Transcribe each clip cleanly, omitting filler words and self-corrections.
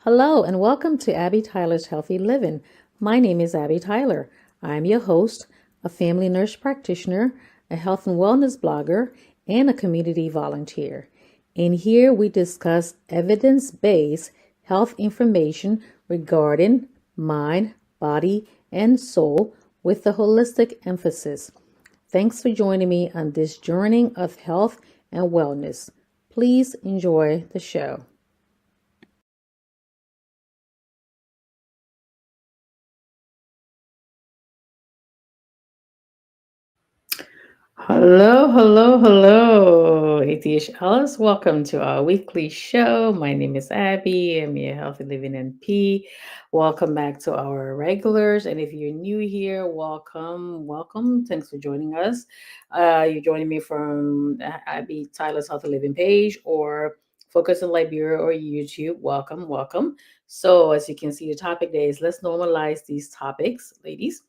Hello, and welcome to Abby Tyler's Healthy Living. My name is Abby Tyler. I'm your host, a family nurse practitioner, a health and wellness blogger, and a community volunteer. In here, we discuss evidence based health information regarding mind, body, and soul with a holistic emphasis. Thanks for joining me on this journey of health and wellness. Please enjoy the show. Hello, hello, hello, ATHLs. Welcome to our weekly show. My name is Abby. I'm your Healthy Living NP. Welcome back to our regulars. And if you're new here, welcome, welcome. Thanks for joining us. You're joining me from Abby Tyler's Healthy Living page or Focus on Liberia or YouTube. Welcome, welcome. So, as you can see, the topic today is let's normalize these topics, ladies.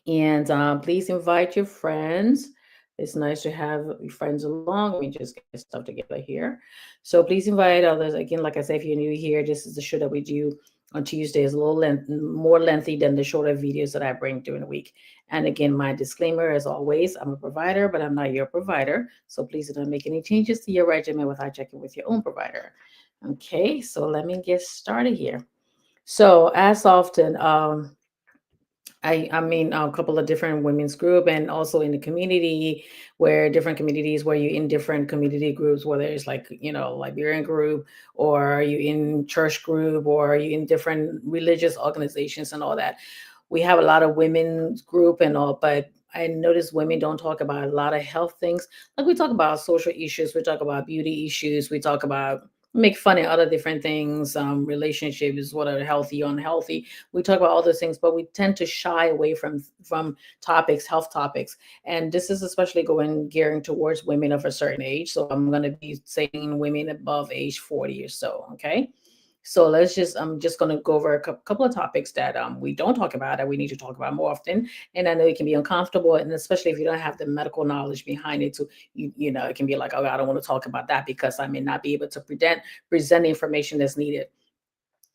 And please invite your friends. It's nice to have your friends along. Let me just get stuff together here. So please invite others. Again, like I said, if you're new here, this is the show that we do on Tuesdays, a little more lengthy than the shorter videos that I bring during the week. And again, my disclaimer, as always, I'm a provider, but I'm not your provider. So please don't make any changes to your regimen without checking with your own provider. Okay, so let me get started here. So as often, I mean a couple of different women's group and also in the community where different communities where you're in different community groups, whether it's like, Liberian group or you in church group or you in different religious organizations and all that. We have a lot of women's group and all, but I notice women don't talk about a lot of health things. Like we talk about social issues, we talk about beauty issues, we talk about make fun of other different things, relationships, what are healthy, unhealthy. We talk about all those things, but we tend to shy away from topics, health topics. And this is especially going gearing towards women of a certain age. So I'm going to be saying women above age 40 or so. Okay. So I'm just going to go over a couple of topics that we don't talk about that we need to talk about more often. And I know it can be uncomfortable, and especially if you don't have the medical knowledge behind it. So you know, it can be like, oh, I don't want to talk about that because I may not be able to present the information that's needed.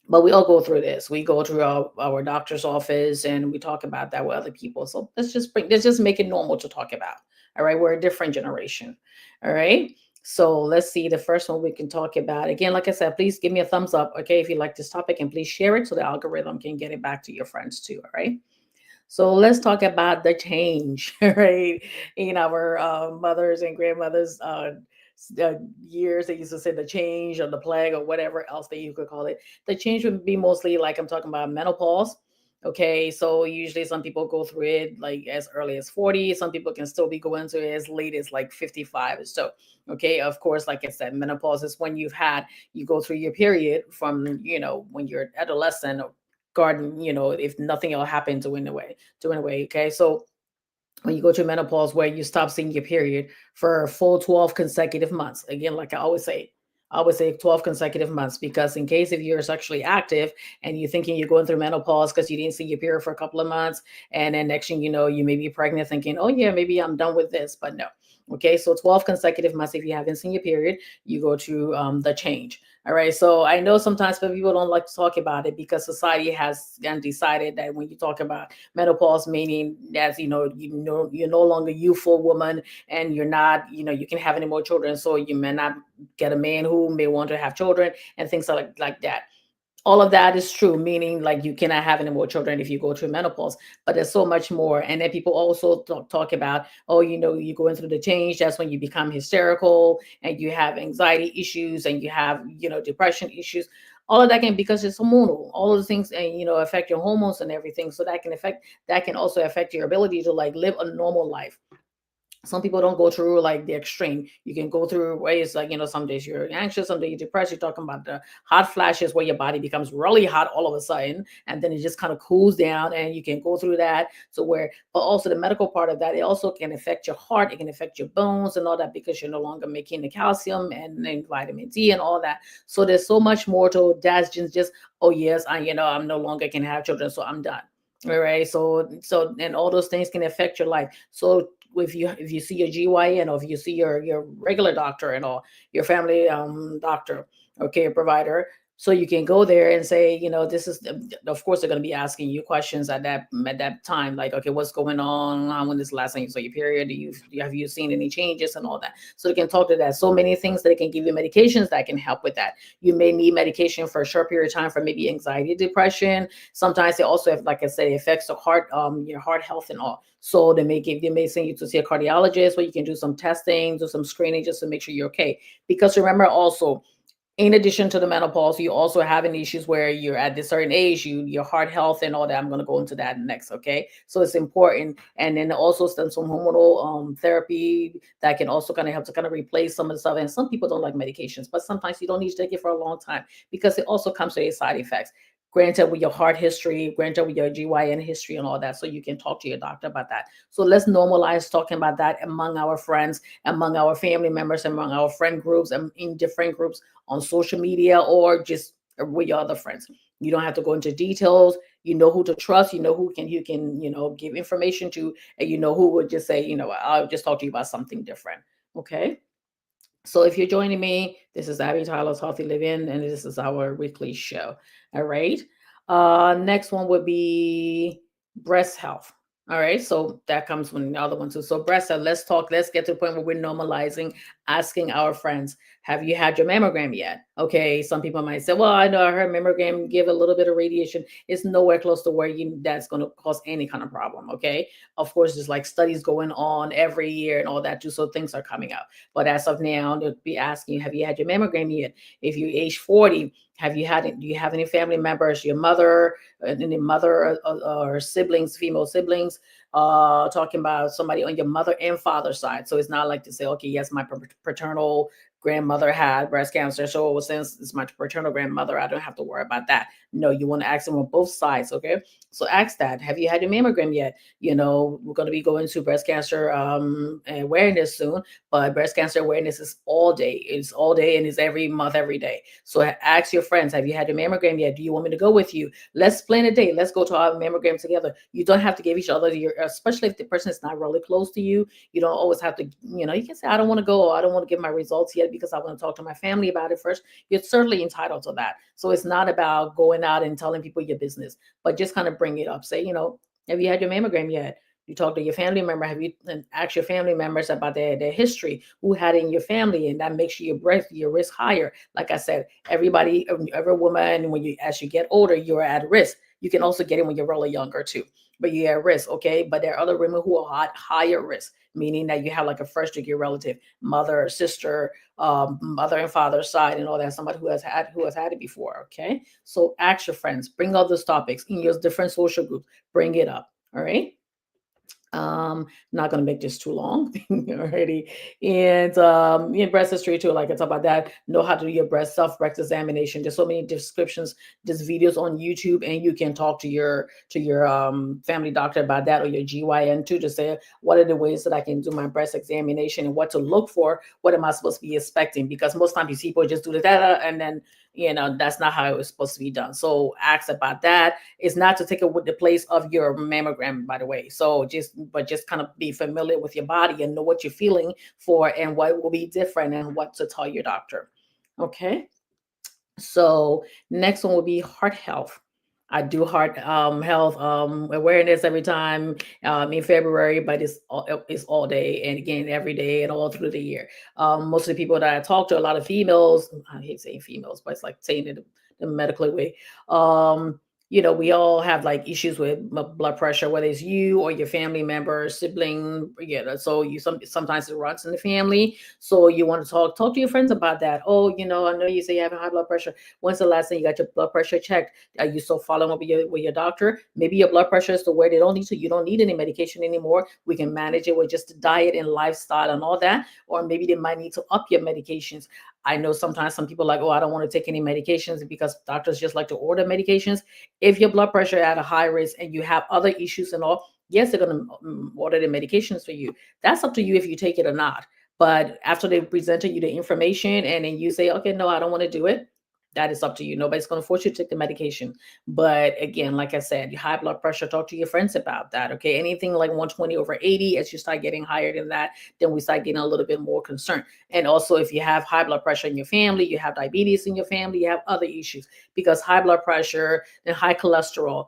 But we all go through this. We go through our doctor's office and we talk about that with other people. So let's just make it normal to talk about. All right. We're a different generation. All right. So let's see the first one we can talk about. Again, like I said, please give me a thumbs up, okay, if you like this topic, and please share it so the algorithm can get it back to your friends too. All right. So let's talk about the change, right? In our mothers and grandmothers' years, they used to say the change or the plague or whatever else that you could call it. The change would be mostly like I'm talking about menopause. Okay, so usually some people go through it like as early as 40. Some people can still be going through it as late as like 55 or so. Okay, of course, like I said, menopause is when you go through your period from, when you're adolescent or garden, if nothing else happens to win away. Okay. So when you go to menopause where you stop seeing your period for a full 12 consecutive months. Again, like I always say 12 consecutive months, because in case if you're sexually active and you're thinking you're going through menopause because you didn't see your period for a couple of months, and then next thing you know, you may be pregnant thinking, oh yeah, maybe I'm done with this, but no. Okay, so 12 consecutive months if you haven't seen your period, you go to the change. All right. So I know sometimes people don't like to talk about it because society has decided that when you talk about menopause, meaning that you're no longer youthful woman, and you're not, you can have any more children, so you may not get a man who may want to have children and things like that. All of that is true, meaning like you cannot have any more children if you go through menopause, but there's so much more. And then people also talk about, oh, you're going through the change, that's when you become hysterical and you have anxiety issues and you have, depression issues. All of that can, because it's hormonal, all of the things, and affect your hormones and everything. So that can also affect your ability to like live a normal life. Some people don't go through like the extreme. You can go through ways like, some days you're anxious, some days you're depressed. You're talking about the hot flashes where your body becomes really hot all of a sudden, and then it just kind of cools down, and you can go through that. So but also the medical part of that, it also can affect your heart, it can affect your bones and all that, because you're no longer making the calcium and vitamin D and all that. So there's so much more to it. That's just, oh yes, I'm no longer can have children, so I'm done. All right. So and all those things can affect your life. So if you see your GYN, or if you see your regular doctor and all, your family doctor, okay, provider, So you can go there and say, this is, of course, they're going to be asking you questions at that time, like, okay, what's going on? When is the last time you saw your period? Have you seen any changes and all that? So they can talk to that. So many things that they can give you medications that can help with that. You may need medication for a short period of time for maybe anxiety, depression. Sometimes they also have, like I said, affects the heart, your heart health and all. So they may send you to see a cardiologist where you can do some testing, do some screening just to make sure you're okay. Because remember also, in addition to the menopause, you also having issues where you're at this certain age, your heart health and all that. I'm going to go into that next. Okay. So it's important. And then also some hormonal therapy that can also kind of help to kind of replace some of the stuff. And some people don't like medications, but sometimes you don't need to take it for a long time because it also comes with side effects. Granted, with your heart history, granted with your GYN history and all that. So you can talk to your doctor about that. So let's normalize talking about that among our friends, among our family members, among our friend groups, and in different groups on social media or just with your other friends. You don't have to go into details. You know who to trust. You know who can you can give information to, and you know who would just say, I'll just talk to you about something different. Okay. So if you're joining me, this is Abby Tyler's Healthy Living, and this is our weekly show. All right. Next one would be breast health. All right. So that comes from the other one too. So breast health, let's talk. Let's get to the point where we're normalizing, asking our friends, have you had your mammogram yet? Okay. Some people might say, well, I know I heard mammogram give a little bit of radiation. It's nowhere close to where that's going to cause any kind of problem. Okay. Of course, there's like studies going on every year and all that too. So things are coming out. But as of now, they'll be asking you, have you had your mammogram yet? If you're age 40, have you had it? Do you have any family members, your mother, any mother or siblings, female siblings, talking about somebody on your mother and father side? So it's not like to say, okay, yes, my paternal grandmother had breast cancer. So since it's my paternal grandmother, I don't have to worry about that. No, you want to ask them on both sides. Okay. So ask that. Have you had your mammogram yet? We're going to be going to breast cancer awareness soon, but breast cancer awareness is all day. It's all day and it's every month, every day. So ask your friends, have you had your mammogram yet? Do you want me to go with you? Let's plan a date. Let's go to our mammogram together. You don't have to give each other especially if the person is not really close to you. You don't always have to, you can say, I don't want to go, or I don't want to give my results yet because I want to talk to my family about it first. You're certainly entitled to that. So it's not about going out and telling people your business, but just kind of bring it up. Say, have you had your mammogram yet? You talk to your family member. Have you asked your family members about their history? Who had it in your family? And that makes your risk higher. Like I said, every woman, as you get older, you're at risk. You can also get it when you're really younger too, but you're at risk. Okay. But there are other women who are at higher risk, meaning that you have like a first degree relative, mother, sister, mother and father side, and all that. Somebody who has had it before. Okay. So ask your friends, bring all those topics in your different social groups, bring it up. All right. Not gonna make this too long already. And breast history too, like I talk about that. Know how to do your breast examination. There's so many descriptions, there's videos on YouTube, and you can talk to your family doctor about that, or your GYN too, to say what are the ways that I can do my breast examination and what to look for. What am I supposed to be expecting? Because most times people just do the data and then that's not how it was supposed to be done. So ask about that. It's not to take it with the place of your mammogram, by the way. So just kind of be familiar with your body and know what you're feeling for and what will be different and what to tell your doctor. Okay. So next one will be heart health. I do heart health awareness every time in February, but it's all day and again every day and all through the year. Most of the people that I talk to, a lot of females, I hate saying females, but it's like saying it the medical way. Um, we all have like issues with blood pressure, whether it's you or your family member, sibling. So sometimes it runs in the family. So you want to talk to your friends about that. Oh, I know you say you have high blood pressure. When's the last time you got your blood pressure checked? Are you still following up with your doctor? Maybe your blood pressure is to where you don't need any medication anymore. We can manage it with just diet and lifestyle and all that. Or maybe they might need to up your medications. I know sometimes some people are like, oh, I don't want to take any medications because doctors just like to order medications. If your blood pressure at a high risk and you have other issues and all, yes, they're going to order the medications for you. That's up to you if you take it or not. But after they presented you the information and then you say, okay, no, I don't want to do it, That is up to you. Nobody's going to force you to take the medication. But again, like I said, high blood pressure, talk to your friends about that. Okay. Anything like 120 over 80, as you start getting higher than that, then we start getting a little bit more concerned. And also, if you have high blood pressure in your family, you have diabetes in your family, you have other issues, because high blood pressure and high cholesterol,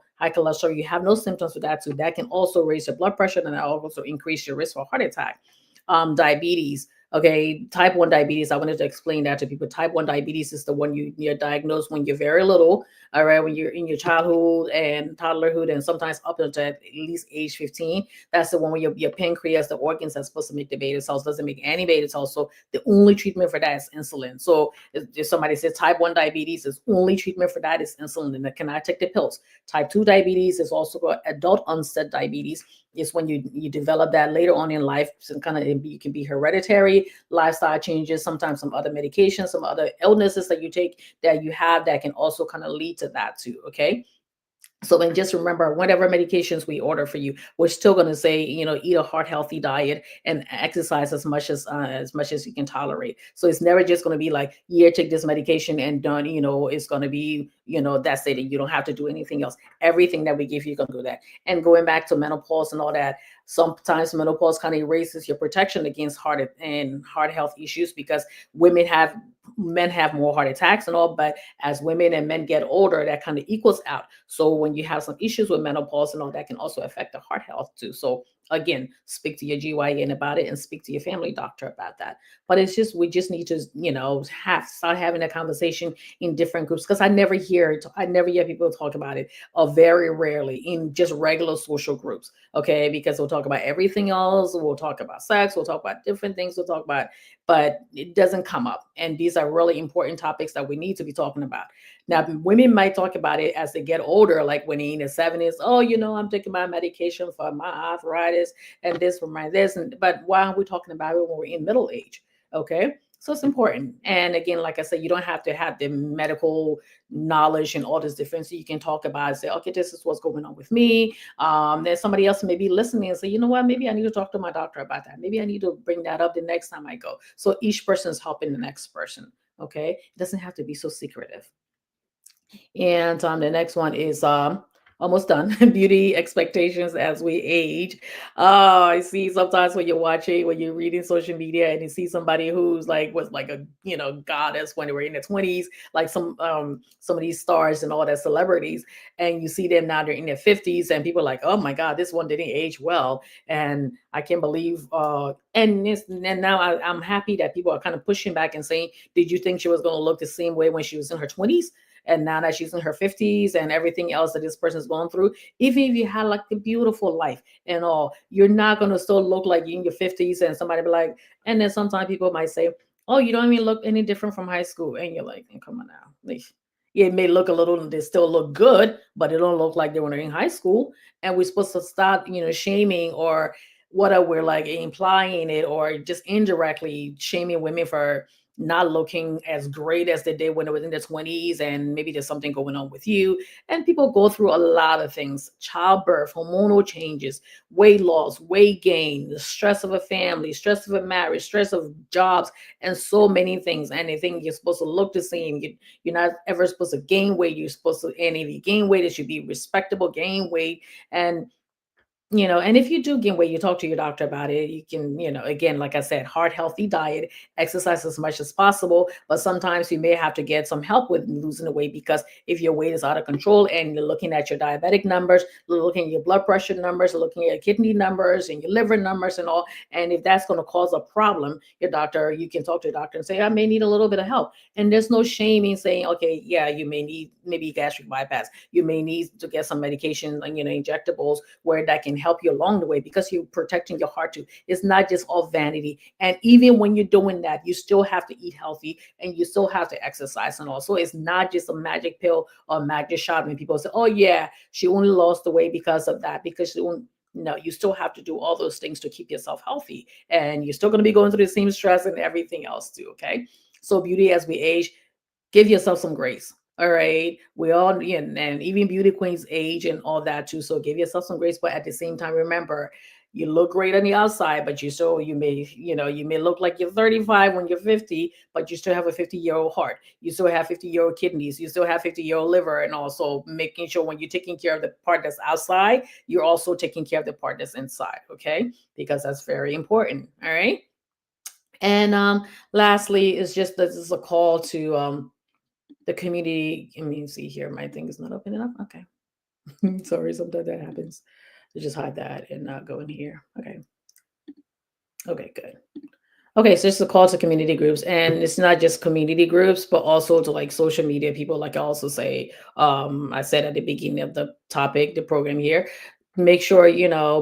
you have no symptoms with that too. That can also raise your blood pressure and that also increase your risk for heart attack. Diabetes. Okay, type 1 diabetes. I wanted to explain that to people. Type 1 diabetes is the one you're diagnosed when you're very little, all right, when you're in your childhood and toddlerhood, and sometimes up until at least age 15. That's the one where your pancreas, the organs that's supposed to make the beta cells, doesn't make any beta cells. So the only treatment for that is insulin. So if somebody says type 1 diabetes, is only treatment for that is insulin, and they cannot take the pills. Type 2 diabetes is also called adult onset diabetes. It's when you develop that later on in life. So kind of it can be hereditary, lifestyle changes, sometimes some other medications, some other illnesses that you take that you have that can also kind of lead to that too. Okay. So then just remember, whatever medications we order for you, we're still going to say, eat a heart healthy diet and exercise as much as you can tolerate. So it's never just going to be like, yeah, take this medication and done. It's going to be, that's it. You don't have to do anything else. Everything that we give you, going to do that. And going back to menopause and all that, sometimes menopause kind of erases your protection against heart health issues, because women have men have more heart attacks and all, but as women and men get older, that kind of equals out. So when you have some issues with menopause and all, that can also affect the heart health too. So again, speak to your GYN about it and speak to your family doctor about that. But it's just, we just need to, start having a conversation in different groups, because I never hear people talk about it, or very rarely in just regular social groups. Okay, because we'll talk about everything else. We'll talk about sex. We'll talk about different things. We'll talk about, but it doesn't come up. And these are really important topics that we need to be talking about. Now, women might talk about it as they get older, like when they're in their 70s. Oh, I'm taking my medication for my arthritis and this for my this. But why are we talking about it when we're in middle age? Okay. So it's important. And again, like I said, you don't have to have the medical knowledge and all this difference. So you can talk about it, say, okay, this is what's going on with me. Then somebody else may be listening and say, you know what, maybe I need to talk to my doctor about that. Maybe I need to bring that up the next time I go. So each person is helping the next person. Okay. It doesn't have to be so secretive. And the next one is almost done. Beauty expectations as we age. Oh, I see sometimes when you're reading social media and you see somebody who's like was like a goddess when they were in their 20s, like some of these stars and all that celebrities, and you see them now they're in their 50s, and people are like, oh my God, this one didn't age well. And I can't believe and now I'm happy that people are kind of pushing back and saying, did you think she was going to look the same way when she was in her 20s? And now that she's in her 50s and everything else that this person's going through, even if you had like a beautiful life and all, you're not going to still look like you in your 50s. And somebody be like, and then sometimes people might say, oh, you don't even look any different from high school. And you're like, come on now. Like, yeah, it may look a little, they still look good, but it don't look like they were in high school. And we're supposed to stop, shaming or what are we're like implying it, or just indirectly shaming women for not looking as great as they did when they were in their 20s, and maybe there's something going on with you. And people go through a lot of things: childbirth, hormonal changes, weight loss, weight gain, the stress of a family, stress of a marriage, stress of jobs, and so many things. And they think you're supposed to look the same. You're not ever supposed to gain weight. You're supposed to, and if you gain weight, it should be respectable gain weight. And and if you do gain weight, you talk to your doctor about it. You can, again, like I said, heart healthy diet, exercise as much as possible. But sometimes you may have to get some help with losing the weight, because if your weight is out of control and you're looking at your diabetic numbers, looking at your blood pressure numbers, looking at your kidney numbers and your liver numbers and all, and if that's going to cause a problem, you can talk to your doctor and say, I may need a little bit of help. And there's no shame in saying, okay, yeah, you may need maybe gastric bypass. You may need to get some medication, like, injectables, where that can help you along the way, because you're protecting your heart too. It's not just all vanity. And even when you're doing that, you still have to eat healthy and you still have to exercise and all. So it's not just a magic pill or magic shot when people say, oh yeah, she only lost the weight because of that, because she only, no, you still have to do all those things to keep yourself healthy. And you're still going to be going through the same stress and everything else too. Okay. So beauty as we age, give yourself some grace. All right. We all, and even beauty queens age and all that too. So give yourself some grace. But at the same time, remember, You look great on the outside, but you may look like you're 35 when you're 50, but you still have a 50-year-old heart. You still have 50-year-old kidneys. You still have 50-year-old liver. And also making sure when you're taking care of the part that's outside, you're also taking care of the part that's inside. Okay. Because that's very important. All right. And lastly, is just this is a call to the community. Let me see here. My thing is not opening up. Okay. Sorry, sometimes that happens. So just hide that and not go in here. Okay. Okay, good. Okay, so it's a call to community groups, and it's not just community groups, but also to like social media people. Like I also say, I said at the beginning of the topic, the program here, make sure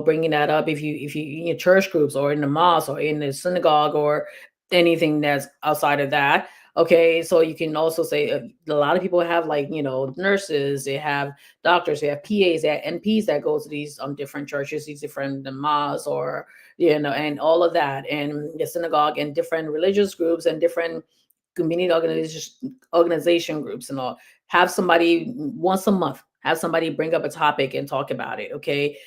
bringing that up if you in your church groups or in the mosque or in the synagogue or anything that's outside of that. Okay, so you can also say a lot of people have like nurses, they have doctors, they have PAs, they have NPs that go to these different churches, these different mosques or and all of that, and the synagogue and different religious groups and different community organization groups and all. Have somebody once a month, have somebody bring up a topic and talk about it. Okay.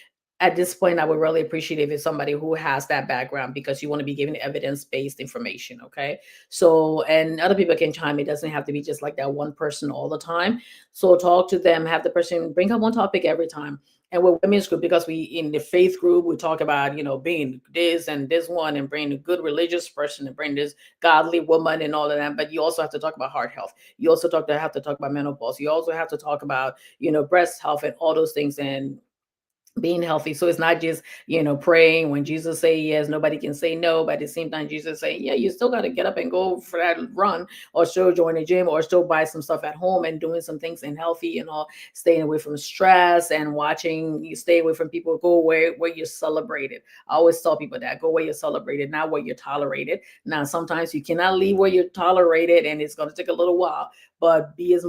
At this point, I would really appreciate if it's somebody who has that background because you want to be giving evidence-based information. Okay. So, and other people can chime. It doesn't have to be just like that one person all the time. So talk to them, have the person bring up one topic every time. And with women's group, because we in the faith group, we talk about, being this and this one and bring a good religious person and bring this godly woman and all of that. But you also have to talk about heart health. You also have to talk about menopause. You also have to talk about, breast health and all those things. And being healthy. So it's not just, praying when Jesus say yes, nobody can say no. But at the same time, Jesus say, yeah, you still got to get up and go for that run or still join the gym or still buy some stuff at home and doing some things and healthy and all, staying away from stress and watching you stay away from people, go where you're celebrated. I always tell people that go where you're celebrated, not where you're tolerated. Now, sometimes you cannot leave where you're tolerated and it's going to take a little while, but be as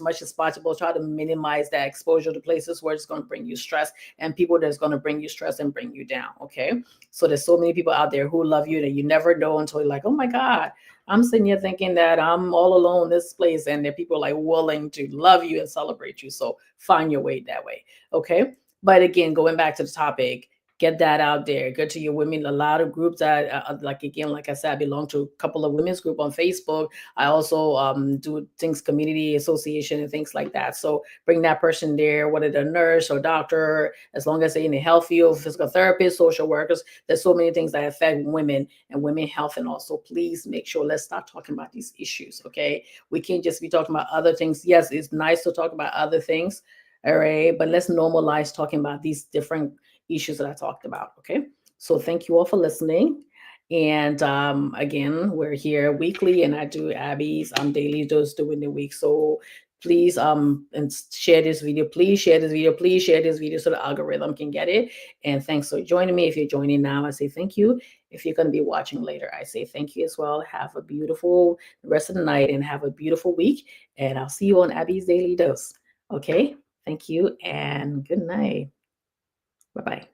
much as possible. Try to minimize that exposure to places where it's going to bring you stress and people that's going to bring you stress and bring you down. Okay. So there's so many people out there who love you that you never know until you're like, oh my God, I'm sitting here thinking that I'm all alone in this place. And there are people like willing to love you and celebrate you. So find your way that way. Okay. But again, going back to the topic, get that out there. Go to your women. A lot of groups that, like again, like I said, I belong to a couple of women's group on Facebook. I also do things, community association and things like that. So bring that person there, whether they're a nurse or doctor, as long as they're in the health field, physical therapists, social workers. There's so many things that affect women and women health. And also, please make sure let's start talking about these issues. Okay, we can't just be talking about other things. Yes, it's nice to talk about other things. All right, but let's normalize talking about these different issues that I talked about. Okay. So thank you all for listening. And again, we're here weekly and I do Abby's daily dose during the week. So please and share this video. Please share this video. Please share this video so the algorithm can get it. And thanks for joining me. If you're joining now, I say thank you. If you're going to be watching later, I say thank you as well. Have a beautiful rest of the night and have a beautiful week. And I'll see you on Abby's Daily Dose. Okay. Thank you and good night. Bye bye.